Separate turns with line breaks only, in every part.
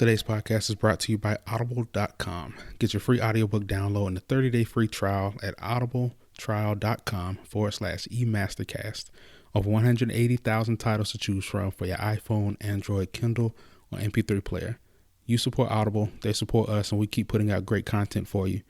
Today's podcast is brought to you by Audible.com. Get your free audiobook download and a 30-day free trial at audibletrial.com/E-MasterCast. Over 180,000 titles to choose from for your iPhone, Android, Kindle, or MP3 player. You support Audible, they support us, and we keep putting out great content for you.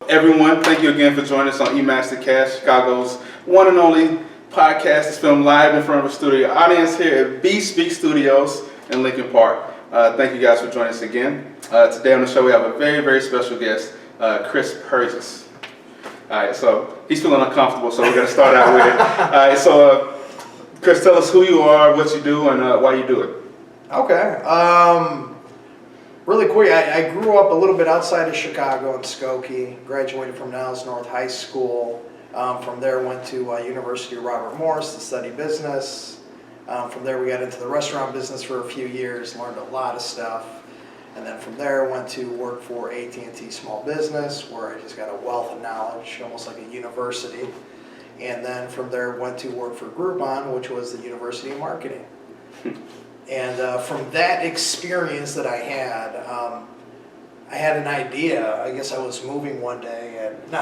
Everyone, thank you again for joining us on E-MasterCast, Chicago's one and only podcast is filmed live in front of a studio audience here at B-Speak Studios in Lincoln Park. Thank you guys for joining us again. Today on the show we have a very, very special guest, Perjes. All right, so he's feeling uncomfortable, so we're going to start out with it. All right, so Chris, tell us who you are, what you do, and why you do it.
Okay. Really quick, I grew up a little bit outside of Chicago in Skokie, graduated from Niles North High School. From there, went to University of Robert Morris to study business. From there, we got into the restaurant business for a few years, learned a lot of stuff. And then from there, went to work for AT&T Small Business, where I just got a wealth of knowledge, almost like a university. And then from there, went to work for Groupon, which was the University of Marketing. And from that experience that I had an idea. I guess I was moving one day, and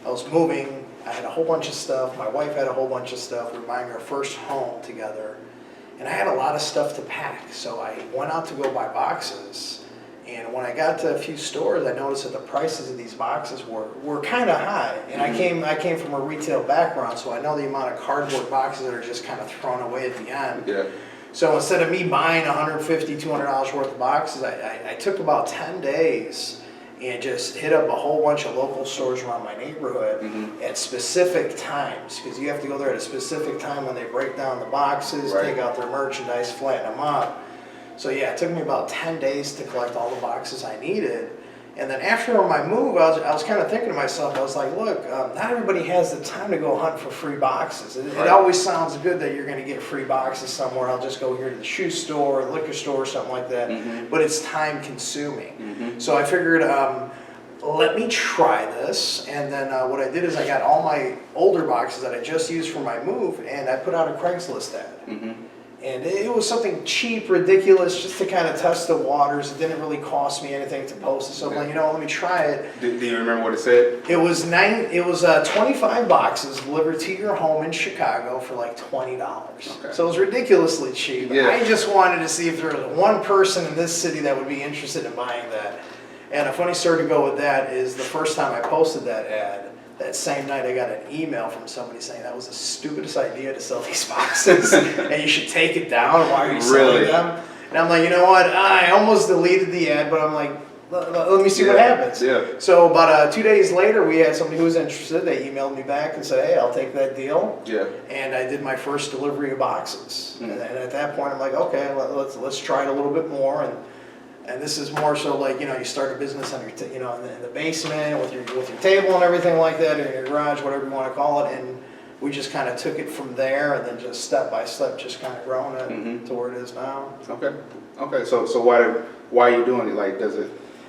I was moving. I had a whole bunch of stuff. My wife had a whole bunch of stuff. We were buying our first home together. And I had a lot of stuff to pack. So I went out to go buy boxes. And when I got to a few stores, I noticed that the prices of these boxes were kind of high. And I came from a retail background, so I know the amount of cardboard boxes that are just kind of thrown away at the end.
Yeah.
So instead of me buying $150, $200 worth of boxes, I took about 10 days and just hit up a whole bunch of local stores around my neighborhood at specific times, because you have to go there at a specific time when they break down the boxes,
right,
take out their merchandise, flatten them up. So yeah, it took me about 10 days to collect all the boxes I needed. And then after my move, I was kind of thinking to myself, I was like, look, not everybody has the time to go hunt for free boxes. It always sounds good that you're going to get free boxes somewhere. I'll just go here to the shoe store, or liquor store, or something like that. But it's time consuming. So I figured, let me try this. And then what I did is I got all my older boxes that I just used for my move, and I put out a Craigslist ad. And it was something cheap, ridiculous, just to kind of test the waters. It didn't really cost me anything to post it. So I'm like, let me try it.
Do you remember what it said?
It was 25 boxes delivered to your home in Chicago for like $20. Okay. So it was ridiculously cheap. Yeah. I just wanted to see if there was one person in this city that would be interested in buying that. And a funny story to go with that is the first time I posted that ad, that same night I got an email from somebody saying that was the stupidest idea to sell these boxes and you should take it down. Why are you selling them? And I'm like, you know what? I almost deleted the ad, but I'm like, let me see what happens. Yeah. So about 2 days later, we had somebody who was interested. They emailed me back and said, hey, I'll take that deal. Yeah. And I did my first delivery of boxes. And at that point, I'm like, okay, let's try it a little bit more. And this is more so like, you start a business on your, in the basement with your table and everything like that, in your garage, whatever you want to call it. And we just kind of took it from there, and then just step by step, just kind of growing it to where it is now.
Okay. So why are you doing it? Like,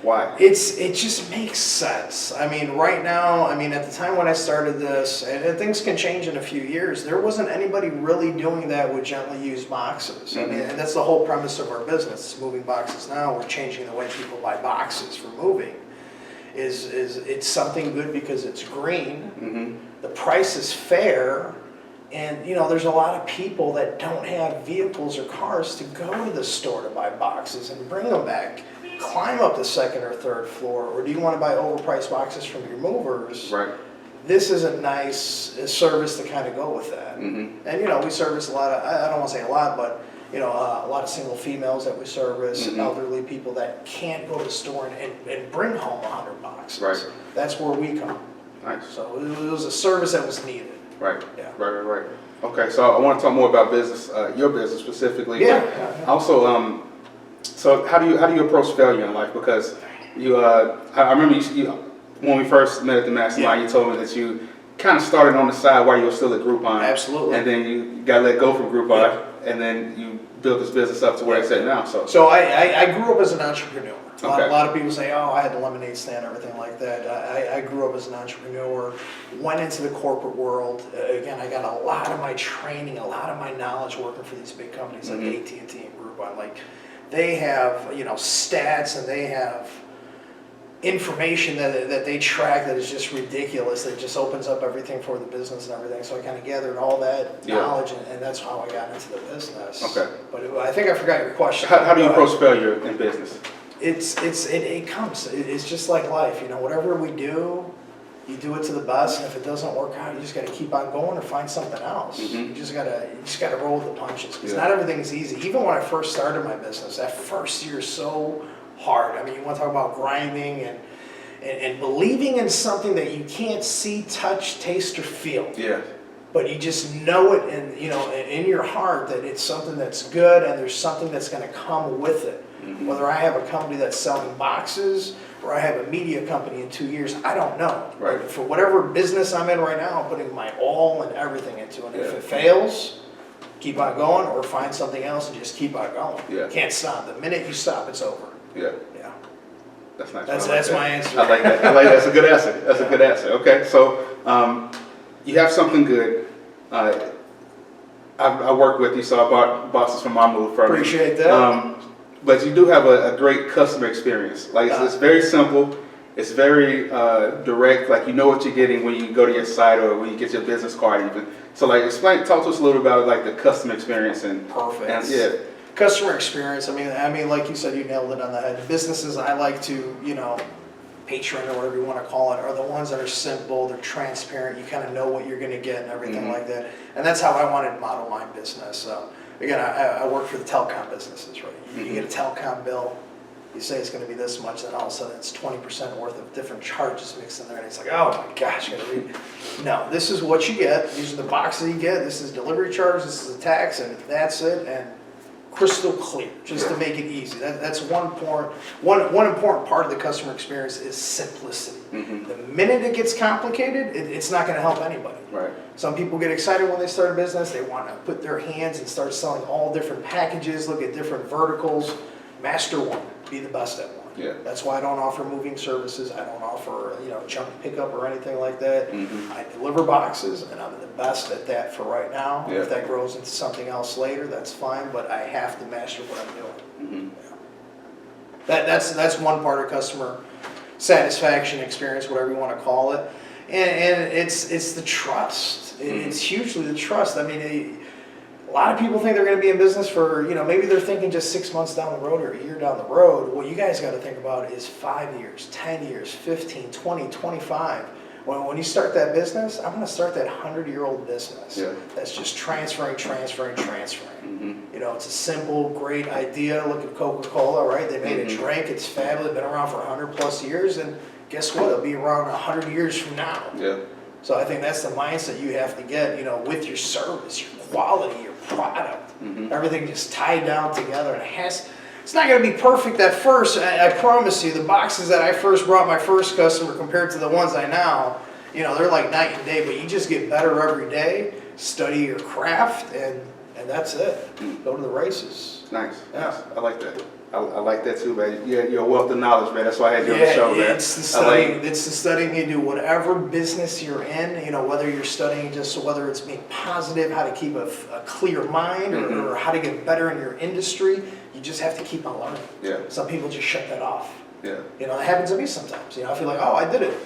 why?
It just makes sense. I mean, right now, at the time when I started this, and things can change in a few years, there wasn't anybody really doing that with gently used boxes. And that's the whole premise of our business, moving boxes now. We're changing the way people buy boxes for moving. Is it's something good because it's green, the price is fair, and there's a lot of people that don't have vehicles or cars to go to the store to buy boxes and bring them back. Climb up the second or third floor, or do you want to buy overpriced boxes from your movers? Right. This is a nice service to kind of go with that. And we service a lot of, I don't want to say a lot, but a lot of single females that we service, elderly people that can't go to the store and bring home 100 boxes. Right. That's where we come. Nice. So it was a service that was needed. Right. Yeah. Right.
Okay, so I want to talk more about business, your business specifically.
Yeah.
Also, so how do you approach failure in life? Because I remember you when we first met at the mastermind, you told me that you kind of started on the side while you were still at Groupon.
Absolutely.
And then you got let go from Groupon, and then you built this business up to where it's at now.
So I grew up as an entrepreneur. A
Okay.
lot of people say, oh, I had a lemonade stand, everything like that. I grew up as an entrepreneur, went into the corporate world. Again, I got a lot of my training, a lot of my knowledge working for these big companies like AT&T and Groupon. Like, they have, stats, and they have information that they track that is just ridiculous. That just opens up everything for the business and everything. So I kind of gathered all that knowledge, and that's how I got into the business.
Okay.
But I think I forgot your question.
How do you approach failure in business?
It comes. It's just like life. Whatever we do, you do it to the best, and if it doesn't work out, you just got to keep on going or find something else. You just gotta roll with the punches, because not everything's easy. Even when I first started my business, that first year is so hard. I mean, you want to talk about grinding and believing in something that you can't see, touch, taste, or feel.
Yeah.
But you just know it, and in your heart that it's something that's good, and there's something that's going to come with it. Whether I have a company that's selling boxes or I have a media company in 2 years, I don't know.
Right.
For whatever business I'm in right now, I'm putting my all and everything into it. If it fails, keep on going, or find something else and just keep on going.
Yeah.
Can't stop. The minute you stop, it's over.
Yeah.
Yeah.
That's nice.
That's my answer.
I like that. That's a good answer. That's a good answer. Okay, so you have something good. I work with you, so I bought boxes from my move from you.
Appreciate that.
But you do have a great customer experience. Like, it's very simple. It's very direct. Like, you know what you're getting when you go to your site or when you get your business card even. So, like, talk to us a little about like the customer experience and
Perfect.
And, yeah.
Customer experience. I mean, like you said, you nailed it on the head. Businesses I like to, patron or whatever you want to call it, are the ones that are simple, they're transparent, you kind of know what you're going to get and everything like that. And that's how I wanted to model my business. So again, I work for the telecom businesses, right? You get a telecom bill, you say it's going to be this much, then all of a sudden it's 20% worth of different charges mixed in there, and it's like, oh my gosh, I got to read. No, this is what you get. These are the boxes you get. This is delivery charge. This is the tax, and that's it. And crystal clear, just to make it easy. That's one important part of the customer experience is simplicity. The minute it gets complicated, it's not going to help anybody.
Right.
Some people get excited when they start a business. They want to put their hands and start selling all different packages, look at different verticals. Master one. Be the best at one.
Yeah.
That's why I don't offer moving services. I don't offer junk pickup or anything like that. I deliver boxes, and I'm the best at that for right now.
Yeah.
If that grows into something else later, that's fine. But I have to master what I'm doing. That's one part of customer satisfaction, experience, whatever you want to call it, and it's the trust. It's hugely the trust. I mean. A lot of people think they're going to be in business for, maybe they're thinking just 6 months down the road or a year down the road. What you guys got to think about is 5 years, 10 years, 15, 20, 25. When you start that business, I'm going to start that 100-year-old business that's just transferring. It's a simple, great idea. Look at Coca-Cola, right? They made a drink. It's fabulous. Been around for 100+ years. And guess what? It'll be around 100 years from now.
Yeah.
So I think that's the mindset you have to get, with your service, your quality, your product, everything just tied down together. And it's not going to be perfect at first. I promise you, the boxes that I first brought my first customer compared to the ones I now, they're like night and day. But you just get better every day. Study your craft, and that's it. Go to the races.
Nice.
Yeah.
Nice. I like that. I like that too, man. You're a wealth of knowledge, man. That's why I had you on the show, man.
It's the studying. It's the studying you do. Whatever business you're in, whether you're studying whether it's being positive, how to keep a clear mind, or how to get better in your industry, you just have to keep on learning.
Yeah.
Some people just shut that off.
Yeah.
It happens to me sometimes. I feel like, oh, I did it.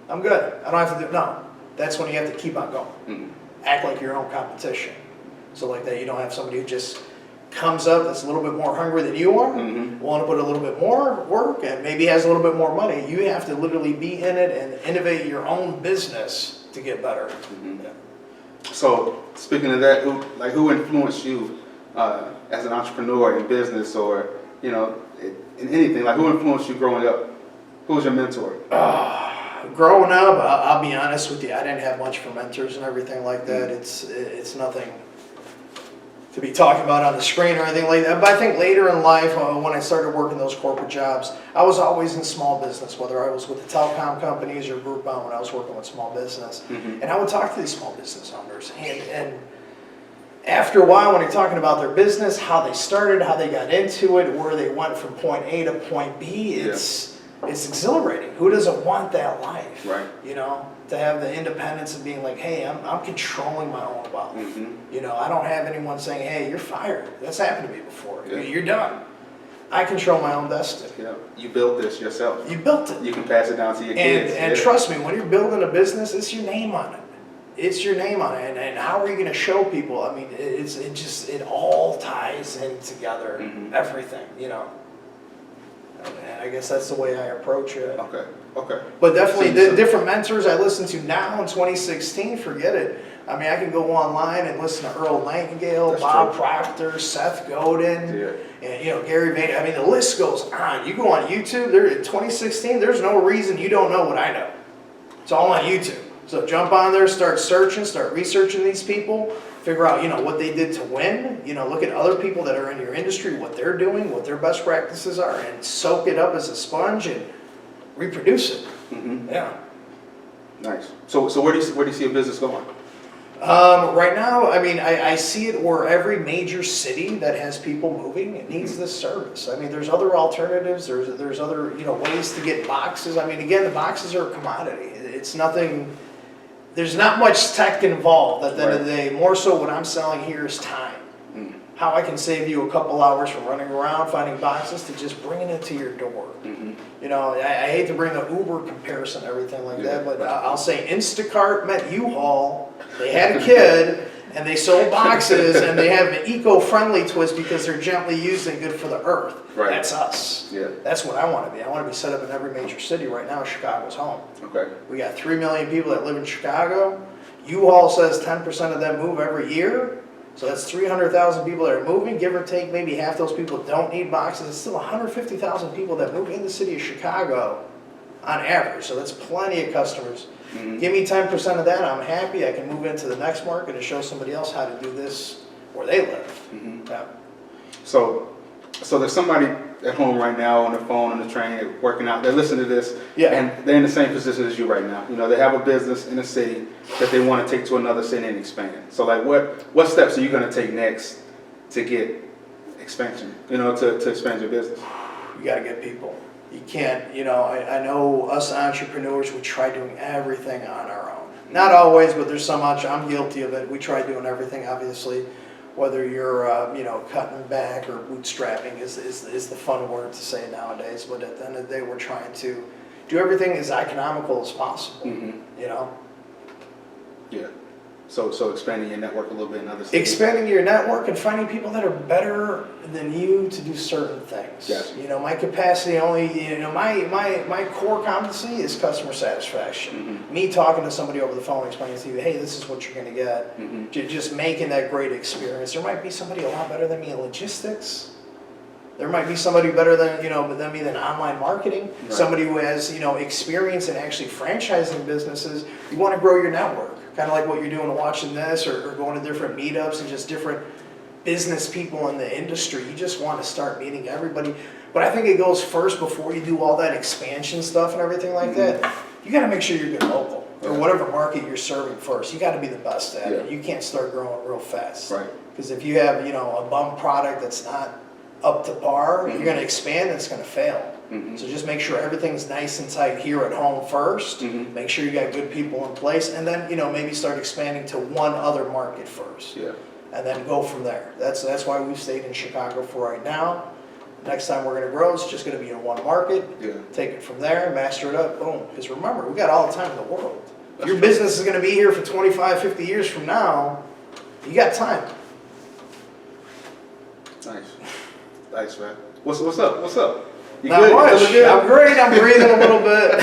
I'm good. I don't have to do it. No. That's when you have to keep on going. Act like your own competition. So like that, you don't have somebody who just comes up that's a little bit more hungry than you are, want to put a little bit more work, and maybe has a little bit more money. You have to literally be in it and innovate your own business to get better.
So speaking of that, who influenced you as an entrepreneur in business or in anything? Like, who influenced you growing up? Who was your mentor?
Growing up, I'll be honest with you, I didn't have much for mentors and everything like that. It's nothing to be talking about on the screen or anything like that. But I think later in life, when I started working those corporate jobs, I was always in small business, whether I was with the telecom companies or group owned when I was working with small business. And I would talk to these small business owners. And after a while, when you're talking about their business, how they started, how they got into it, where they went from point A to point B, it's exhilarating. Who doesn't want that life?
Right.
You know, to have the independence of being like, hey, I'm controlling my own wealth. You know, I don't have anyone saying, hey, you're fired. That's happened to me before.
Yeah.
You're done. I control my own destiny.
Yeah. You built this yourself.
You built it.
You can pass it down to your kids.
And trust me, when you're building a business, it's your name on it. It's your name on it. And how are you going to show people? I mean, it all ties in together, everything, you know. And I guess that's the way I approach it.
Okay.
But definitely, the different mentors I listen to now in 2016, forget it. I mean, I can go online and listen to Earl Nightingale, Bob Proctor, Seth Godin, and Gary Vaynerchuk. I mean, the list goes on. You go on YouTube. There in 2016, there's no reason you don't know what I know. It's all on YouTube. So jump on there, start searching, start researching these people, figure out what they did to win. Look at other people that are in your industry, what they're doing, what their best practices are, and soak it up as a sponge and reproduce it. Yeah.
Nice. So where do you see a business going?
Right now, I mean, I see it where every major city that has people moving, it needs this service. I mean, there's other alternatives. There's other ways to get boxes. I mean, again, the boxes are a commodity. It's nothing. There's not much tech involved. At the end of the day, more so what I'm selling here is time. How I can save you a couple hours from running around finding boxes to just bringing it to your door. I hate to bring the Uber comparison and everything like that, but I'll say Instacart met U-Haul. They had a kid, and they sold boxes, and they have an eco-friendly twist because they're gently used and good for the earth.
Right.
That's us.
Yeah.
That's what I want to be. I want to be set up in every major city. Right now, Chicago's home.
Okay.
We got 3 million people that live in Chicago. U-Haul says 10% of them move every year. So that's 300,000 people that are moving, give or take. Maybe half those people don't need boxes. It's still 150,000 people that move in the city of Chicago on average. So that's plenty of customers. Give me 10% of that, I'm happy. I can move into the next market and show somebody else how to do this where they live. Yeah.
So there's somebody at home right now on the phone, on the train, working out. They're listening to this, and they're in the same position as you right now. They have a business in a city that they want to take to another city and expand. So like, what steps are you going to take next to get expansion? To expand your business.
You got to get people. You can't. I know us entrepreneurs. We try doing everything on our own. Not always, but there's so much. I'm guilty of it. We try doing everything, obviously. Whether you're, cutting back or bootstrapping is the fun word to say nowadays. But at the end of the day, we're trying to do everything as economical as possible.
Yeah. So expanding your network a little bit in other cities.
Expanding your network and finding people that are better than you to do certain things.
Yes.
My capacity only, my core competency is customer satisfaction. Me talking to somebody over the phone, explaining to you, hey, this is what you're going to get. Just making that great experience. There might be somebody a lot better than me in logistics. There might be somebody better than me than online marketing. Right. Somebody who has experience in actually franchising businesses. You want to grow your network. Kind of like what you're doing watching this or going to different meetups and just different business people in the industry. You just want to start meeting everybody. But I think it goes first before you do all that expansion stuff and everything like that. You got to make sure you're good local or whatever market you're serving first. You got to be the best at it. You can't start growing real fast. Right. Because if you have a bum product that's not up to par, you're going to expand and it's going to fail. So just make sure everything's nice and tight here at home first. Make sure you got good people in place, and then maybe start expanding to one other market first. Yeah. And then go from there. That's why we've stayed in Chicago for right now. Next time we're going to grow, it's just going to be in one market. Yeah. Take it from there, master it up, boom. Because remember, we got all the time in the world. If your business is going to be here for 25, 50 years from now, you got time.
Nice. Nice, man. What's up? What's up? You
Not
good?
much. I'm great. I'm breathing a little bit.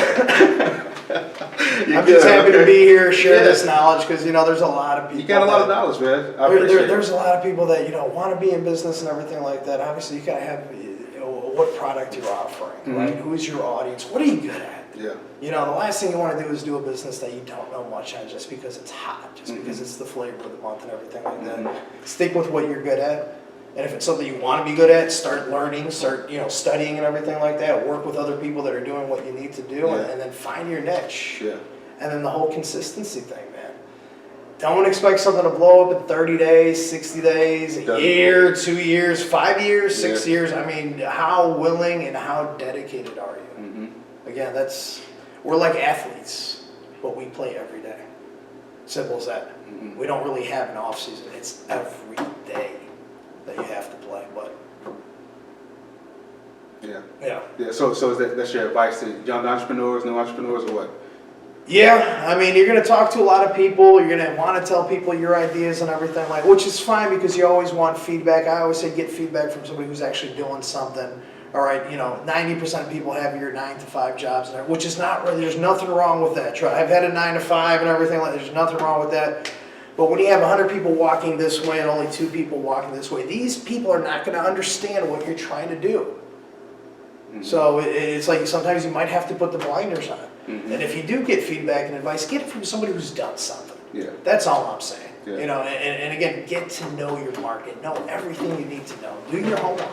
I'm just happy to be here, share this knowledge, because there's a lot of people.
You got a lot of knowledge, man.
There's a lot of people that want to be in business and everything like that. Obviously, you gotta have what product you're offering, right? Who's your audience? What are you good at?
Yeah.
You know, the last thing you want to do is do a business that you don't know much on just because it's hot, just because it's the flavor of the month and everything like that. Stick with what you're good at. And if it's something you want to be good at, start learning, start, studying and everything like that. Work with other people that are doing what you need to do, and then find your niche.
Yeah.
And then the whole consistency thing, man. Don't expect something to blow up in 30 days, 60 days, a year, 2 years, 5 years, 6 years. I mean, how willing and how dedicated are you? Again, we're like athletes, but we play every day. Simple as that. We don't really have an off season. It's every day that you have to play. But yeah.
So that's your advice to young entrepreneurs, new entrepreneurs, or what?
Yeah, I mean, you're going to talk to a lot of people. You're going to want to tell people your ideas and everything, which is fine because you always want feedback. I always say get feedback from somebody who's actually doing something. All right, 90% of people have your 9 to 5 jobs, which is not really. There's nothing wrong with that. I've had a 9 to 5 and everything like that. There's nothing wrong with that. But when you have 100 people walking this way and only 2 people walking this way, these people are not going to understand what you're trying to do. So it's like sometimes you might have to put the blinders on. And if you do get feedback and advice, get it from somebody who's done something.
Yeah.
That's all I'm saying.
Yeah.
And again, get to know your market. Know everything you need to know. Do your homework.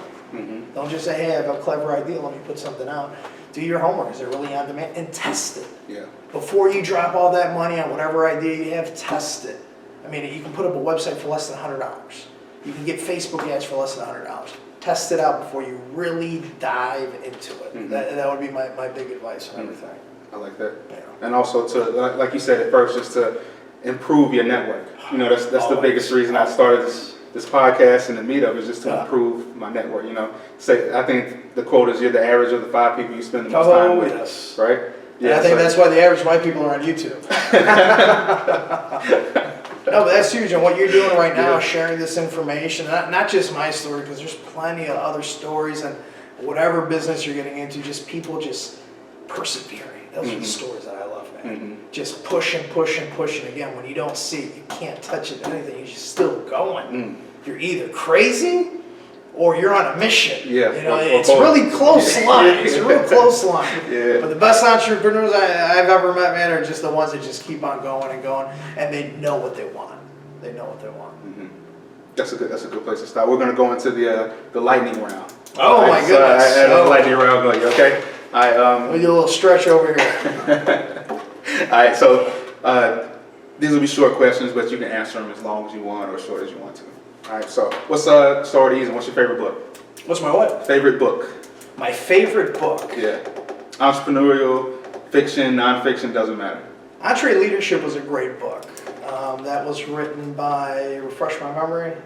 Don't just say, hey, I have a clever idea, let me put something out. Do your homework. Is it really on demand? And test it.
Yeah.
Before you drop all that money on whatever idea you have, test it. I mean, you can put up a website for less than $100. You can get Facebook ads for less than $100. Test it out before you really dive into it. That would be my big advice on everything.
I like that.
Yeah.
And also to, like you said at first, just to improve your network. That's the biggest reason I started this podcast and the meetup is just to improve my network. I think the quote is you're the average of the 5 people you spend the most time with.
Yes.
Right?
Yeah, and I think that's why the average white people are on YouTube. No, but that's huge. And what you're doing right now is sharing this information, not just my story, because there's plenty of other stories and whatever business you're getting into, just people just persevering. Those are the stories that I love, man. Just pushing. Again, when you don't see it, you can't touch it, anything, you're just still going. You're either crazy or you're on a mission.
Yeah.
It's really close line. It's a real close line.
Yeah.
But the best entrepreneurs I've ever met, man, are just the ones that just keep on going and going, and they know what they want. They know what they want.
That's a good place to start. We're going to go into the lightning round.
Oh, my goodness.
I had a lightning round going. Okay.
We'll do a little stretch over here.
All right. So these will be short questions, but you can answer them as long as you want or as short as you want to. All right. So what's start easy? What's your favorite book?
What's my what?
Favorite book.
My favorite book.
Yeah. Entrepreneurial, fiction, nonfiction, doesn't matter.
Entreleadership was a great book. That was written by, refresh my memory.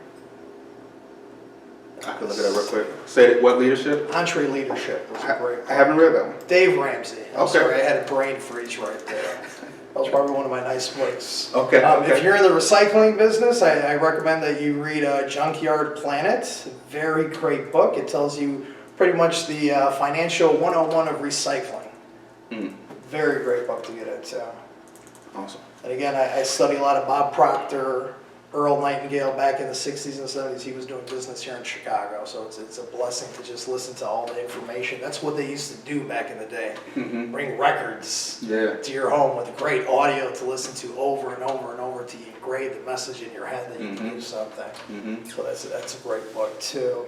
I can look it up real quick. Say it, what leadership?
Entreleadership was a great book.
I haven't read that one.
Dave Ramsey. I'm
Okay.
sorry, I had a brain freeze right there. That was probably one of my nice books.
Okay.
If you're in the recycling business, I recommend that you read Junkyard Planet. Very great book. It tells you pretty much the financial 101 of recycling. Very great book to get into.
Awesome.
And again, I study a lot of Bob Proctor, Earl Nightingale back in the 60s and 70s. He was doing business here in Chicago, so it's a blessing to just listen to all the information. That's what they used to do back in the day. Bring records to your home with great audio to listen to over and over and over to engrave the message in your head that you can do something. So that's a great book too.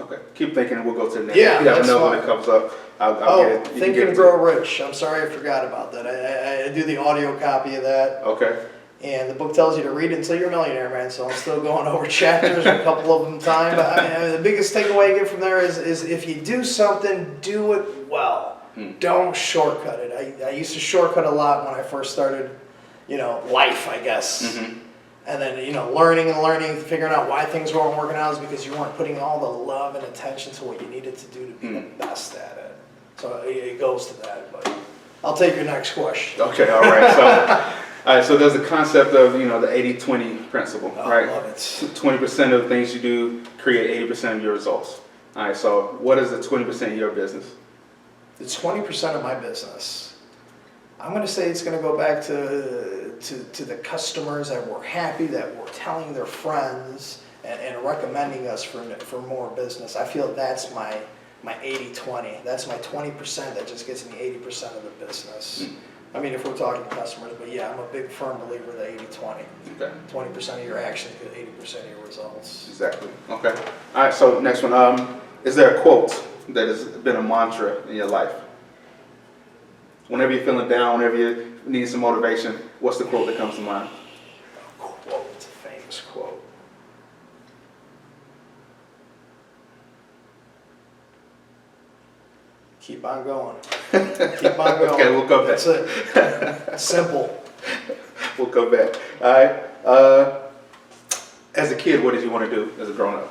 Okay, keep thinking and we'll go to the next.
Yeah,
If you have
that's
another one
fine.
that comes up, I'll get it. You can
Think
get
and
it
Grow
to-
Rich. I'm sorry I forgot about that. I do the audio copy of that.
Okay.
And the book tells you to read it until you're a millionaire, man. So I'm still going over chapters, a couple of them time. But the biggest takeaway I get from there is if you do something, do it well. Don't shortcut it. I used to shortcut a lot when I first started, life, I guess. And then, learning, figuring out why things weren't working out is because you weren't putting all the love and attention to what you needed to do to be the best at it. So it goes to that. But I'll take your next question.
Okay, all right. So there's the concept of, the 80-20 principle, right?
I love it.
20% of the things you do create 80% of your results. All right, so what is the 20% of your business?
The 20% of my business, I'm going to say it's going to go back to the customers that were happy, that were telling their friends, and and recommending us for more business. I feel that's my 80-20. That's my 20% that just gets me 80% of the business. I mean, if we're talking customers, but yeah, I'm a big firm believer of the 80-20.
Okay.
20% of your actions get 80% of your results.
Exactly. Okay. All right. So next one. Is there a quote that has been a mantra in your life? Whenever you're feeling down, whenever you need some motivation, what's the quote that comes to mind?
A quote. It's a famous quote. Keep on going. Keep on going.
Okay, we'll go back.
That's it. Simple.
We'll go back. All right. As a kid, what did you want to do as a grown-up?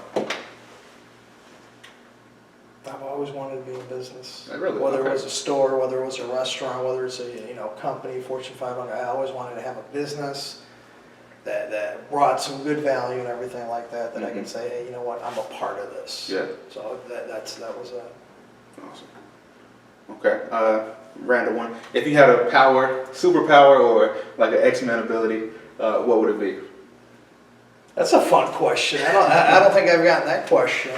I've always wanted to be in business.
Really?
Whether
Okay.
it was a store, whether it was a restaurant, whether it's a company, Fortune 500, I always wanted to have a business that brought some good value and everything like that. That I can say, hey, you know what, I'm a part of this.
Yeah.
So that was a.
Awesome. Okay. Random one. If you had a superpower, or like an X-Men ability, what would it be?
That's a fun question. I don't think I've gotten that question.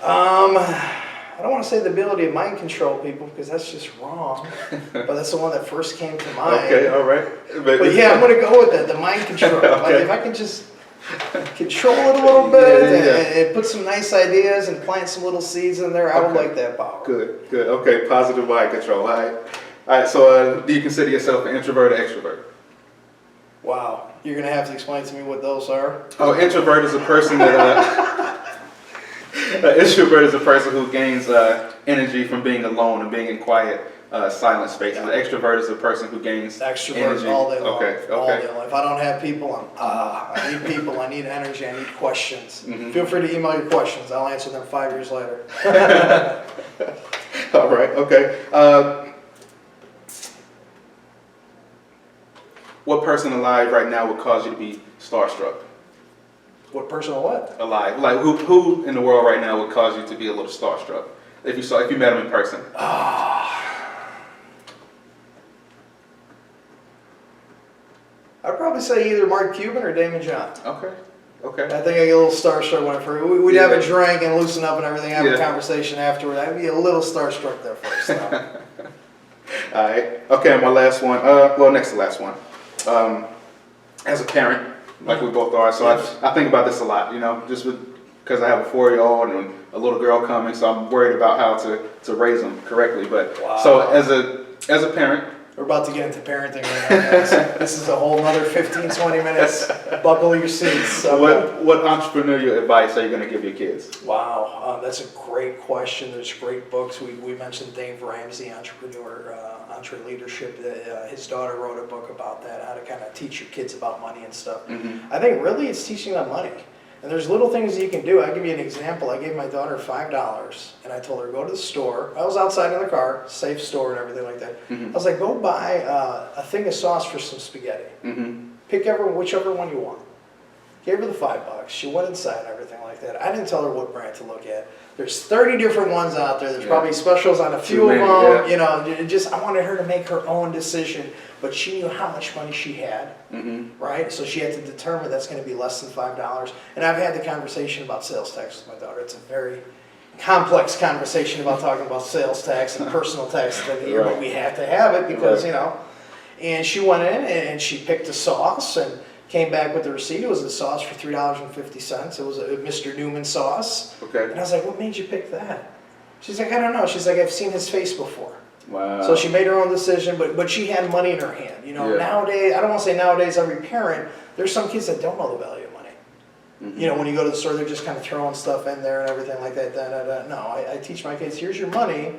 I don't want to say the ability to mind control people because that's just wrong. But that's the one that first came to mind.
Okay. All right.
But yeah, I'm going to go with that. The mind control.
Okay.
Like if I can just control it a little bit and put some nice ideas and plant some little seeds in there, I would like that power.
Good. Good. Okay. Positive mind control. All right. All right. So, do you consider yourself an introvert or extrovert?
Wow. You're going to have to explain to me what those are.
Oh, introvert is a person that. An introvert is a person who gains energy from being alone and being in quiet, silent spaces. An extrovert is a person who gains
Extrovert
energy.
all day long.
Okay.
All day long. If I don't have people, I need people, I need energy, I need questions. Feel free to email your questions. I'll answer them 5 years later.
All right. Okay. What person alive right now would cause you to be starstruck?
What person or what?
Alive. Like who in the world right now would cause you to be a little starstruck? If you met him in person.
I'd probably say either Mark Cuban or Damon John.
Okay. Okay.
I think I get a little starstruck when I first. We'd have a drink and loosen up and everything, have a conversation afterward. I'd be a little starstruck there first.
All right. Okay, my last one. Next to last one. As a parent, like we both are, so I think about this a lot. Just because I have a 4-year-old and a little girl coming, so I'm worried about how to raise them correctly. But so as a parent.
We're about to get into parenting right now, guys. This is a whole other 15, 20 minutes. Buckle your seats.
What entrepreneurial advice are you going to give your kids?
Wow, that's a great question. There's great books. We mentioned Dave Ramsey, Entreleadership. His daughter wrote a book about that, how to kind of teach your kids about money and stuff. I think really it's teaching them money. And there's little things that you can do. I'll give you an example. I gave my daughter $5 and I told her, go to the store. I was outside in the car, safe store and everything like that. I was like, go buy a thing of sauce for some spaghetti. Pick whichever one you want. Gave her the $5. She went inside and everything like that. I didn't tell her what brand to look at. There's 30 different ones out there. There's probably specials on a few of them. I wanted her to make her own decision, but she knew how much money she had, right? So she had to determine that's going to be less than $5. And I've had the conversation about sales tax with my daughter. It's a very complex conversation about talking about sales tax and personal tax at the end of the year, but we have to have it because, And she went in and she picked a sauce and came back with the receipt. It was a sauce for $3.50. It was a Mr. Newman sauce.
Okay.
And I was like, what made you pick that? She's like, I don't know. She's like, I've seen his face before.
Wow.
So she made her own decision, but she had money in her hand. Nowadays, I don't want to say nowadays every parent, there's some kids that don't know the value of money. When you go to the store, they're just kind of throwing stuff in there and everything like that. No, I teach my kids, here's your money,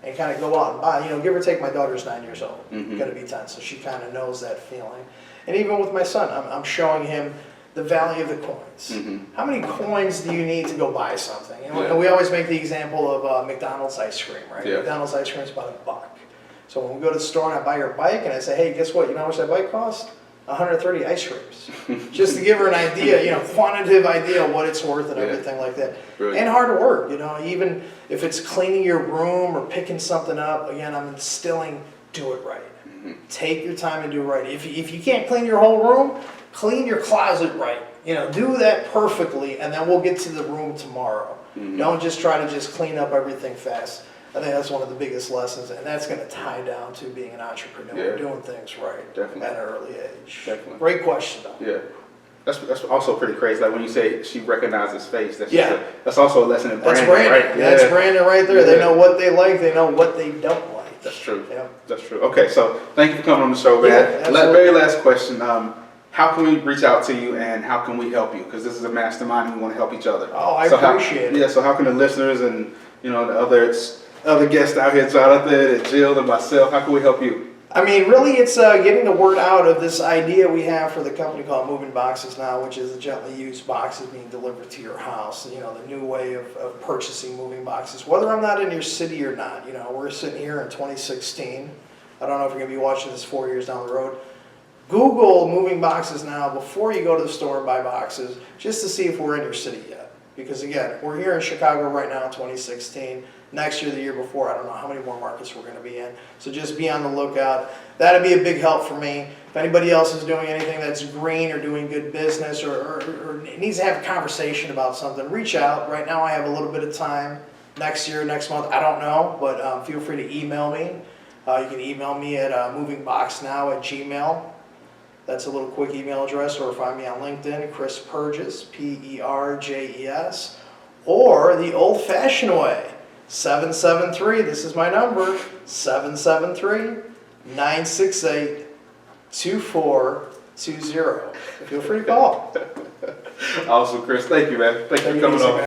and kind of go out and buy. Give or take, my daughter's 9 years old, going to be 10, so she kind of knows that feeling. And even with my son, I'm showing him the value of the coins. How many coins do you need to go buy something? And we always make the example of McDonald's ice cream, right? McDonald's ice cream is about $1. So when we go to the store and I buy her a bike and I say, hey, guess what? You know how much that bike costs? 130 ice creams. Just to give her an idea, quantitative idea of what it's worth and everything like that. Brilliant. And hard work, even if it's cleaning your room or picking something up, again, I'm instilling, do it right. Take your time and do it right. If you can't clean your whole room, clean your closet right. Do that perfectly, and then we'll get to the room tomorrow. Don't just try to just clean up everything fast. I think that's one of the biggest lessons, and that's going to tie down to being an entrepreneur, doing things right
Definitely.
at an early age.
Definitely.
Great question, though.
Yeah. That's also pretty crazy. Like when you say she recognizes face, that's
Yeah.
also a lesson in
That's
branding,
branding.
right?
That's branding right there.
Yeah.
They know what they like. They know what they don't like.
That's true.
Yeah.
That's true. Okay, so thank you for coming on the show, man.
Yeah, absolutely.
Very last question. How can we reach out to you and how can we help you? Because this is a mastermind and we want to help each other.
Oh, I
So
appreciate it.
Yeah, so how can the listeners and the other guests out here, Jonathan and Jill and myself, how can we help you?
I mean, really, it's getting the word out of this idea we have for the company called Moving Boxes Now, which is the gently used boxes being delivered to your house. The new way of purchasing moving boxes, whether I'm not in your city or not. We're sitting here in 2016. I don't know if you're going to be watching this 4 years down the road. Google Moving Boxes Now before you go to the store and buy boxes, just to see if we're in your city yet. Because again, we're here in Chicago right now in 2016. Next year, the year before, I don't know how many more markets we're going to be in. So just be on the lookout. That'd be a big help for me. If anybody else is doing anything that's green or doing good business or needs to have a conversation about something, reach out. Right now I have a little bit of time. Next year, next month, I don't know, but feel free to email me. You can email me at movingboxnow@gmail.com. That's a little quick email address, or find me on LinkedIn, Chris Perjes, Perjes, or the old-fashioned way, 773, this is my number, 773-968-2420. Feel free to call.
Awesome, Chris. Thank you, man. Thank you for coming on.